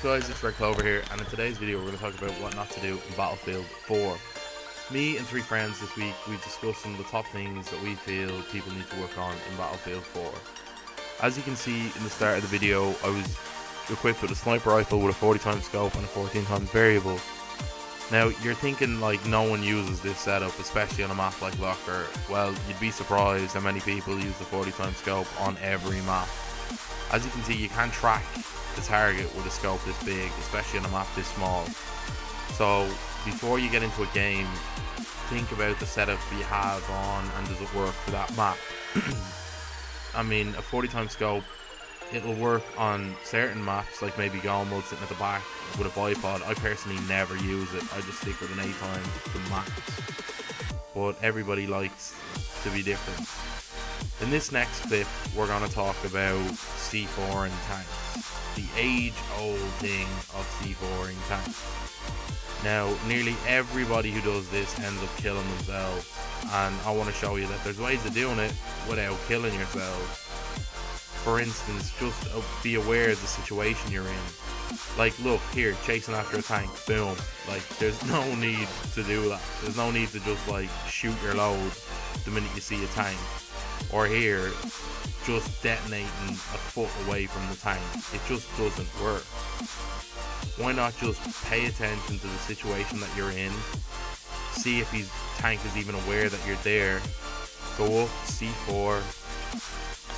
up guys, it's Red Clover here, and in today's video we're going to talk about what not to do in Battlefield 4. Me and 3 friends this week, we discussed some of the top things that we feel people need to work on in Battlefield 4. As you can see in the start of the video, I was equipped with a sniper rifle with a 40x scope and a 14x variable. Now you're thinking like no one uses this setup, especially on a map like Locker. Well, you'd be surprised how many people use the 40x scope on every map. As you can see, you can't track the target with a scope this big, especially on a map this small. So before you get into a game, think about the setup you have on and does it work for that map. I mean, a 40x scope, it'll work on certain maps, like maybe game.With sitting at the back with a bipod. I personally never use it, I just stick with an 8x to max. But everybody likes to be different. In this next clip, we're going to talk about C4 and tanks. The age-old thing of C4 in tanks. Now, nearly everybody who does this ends up killing themselves, and I want to show you that there's ways of doing it without killing yourselves. For instance, just be aware of the situation you're in. Like, look, here, chasing after a tank, boom. Like, there's no need to do that. There's no need to just, like, shoot your load the minute you see a tank. Or here, just detonating a foot away from the tank. It just doesn't work. Why not just pay attention to the situation that you're in, see if his tank is even aware that you're there, go up C4,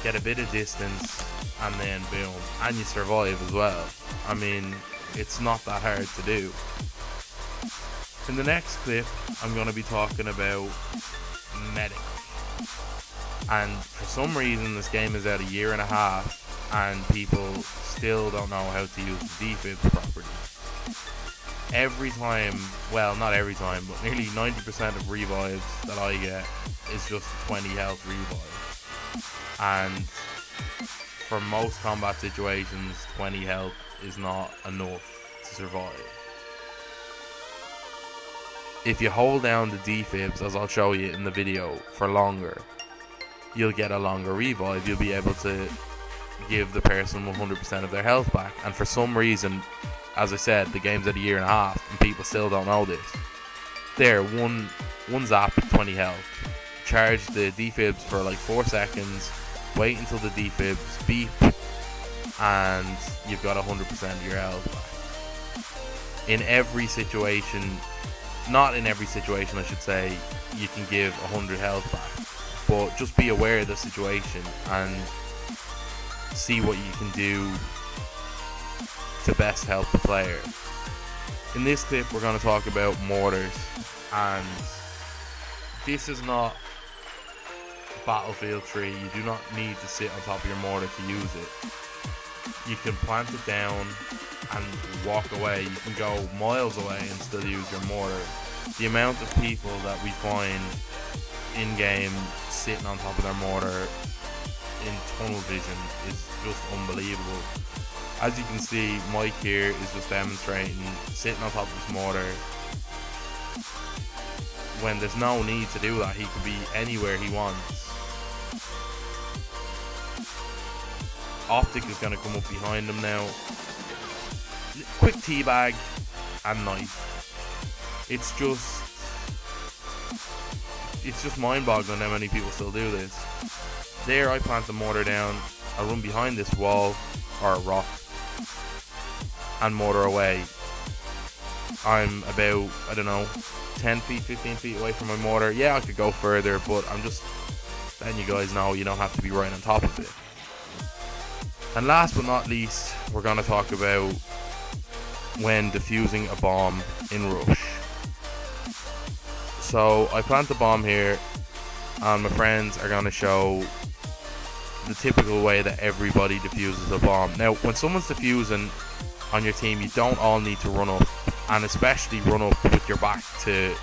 get a bit of distance, and then boom, and you survive as well. I mean, it's not that hard to do. In the next clip, I'm going to be talking about medic. And for some reason, this game is out a year and a half, and people still don't know how to use the defibs properly. Every time, well, not every time, but nearly 90% of revives that I get is just a 20 health revive. And for most combat situations, 20 health is not enough to survive. If you hold down the defibs, as I'll show you in the video, for longer, you'll get a longer revive. You'll be able to give the person 100% of their health back. And for some reason, as I said, the game's at a year and a half and people still don't know this. There, one zap, 20 health. Charge the defibs for like 4 seconds, wait until the defibs beep, and you've got 100% of your health back. In every situation, not in every situation I should say, you can give 100 health back. But just be aware of the situation and see what you can do to best help the player. In this clip we're going to talk about mortars, and this is not Battlefield 3. You do not need to sit on top of your mortar to use it. You can plant it down and walk away. You can go miles away and still use your mortar. The amount of people that we find in game sitting on top of their mortar in tunnel vision is just unbelievable. As you can see, Mike here is just demonstrating sitting on top of his mortar when there's no need to do that. He could be anywhere he wants. Optic is going to come up behind him now. Quick teabag and knife. It's just mind-boggling how many people still do this. There, I plant the mortar down, I run behind this wall or a rock and mortar away. I'm about, I don't know, 10 feet, 15 feet away from my mortar. Yeah, I could go further, but I'm just letting you guys know you don't have to be right on top of it. And last but not least, we're going to talk about when defusing a bomb in rush. So I plant the bomb here, and my friends are going to show the typical way that everybody defuses a bomb. Now, when someone's defusing on your team, you don't all need to run up, and especially run up with your back to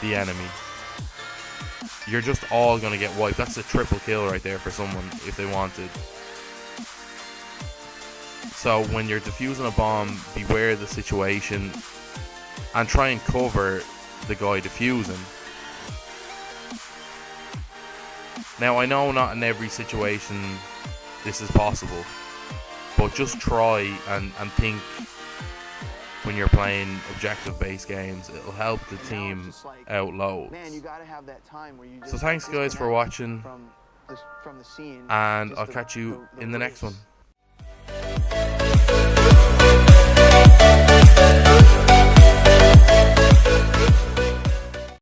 the enemy. You're just all going to get wiped. That's a triple kill right there for someone if they wanted. So when you're defusing a bomb, beware of the situation and try and cover the guy defusing. Now I know not in every situation this is possible, but just try and think when you're playing objective-based games. It'll help the team out loads. So thanks guys for watching, and I'll catch you in the next one.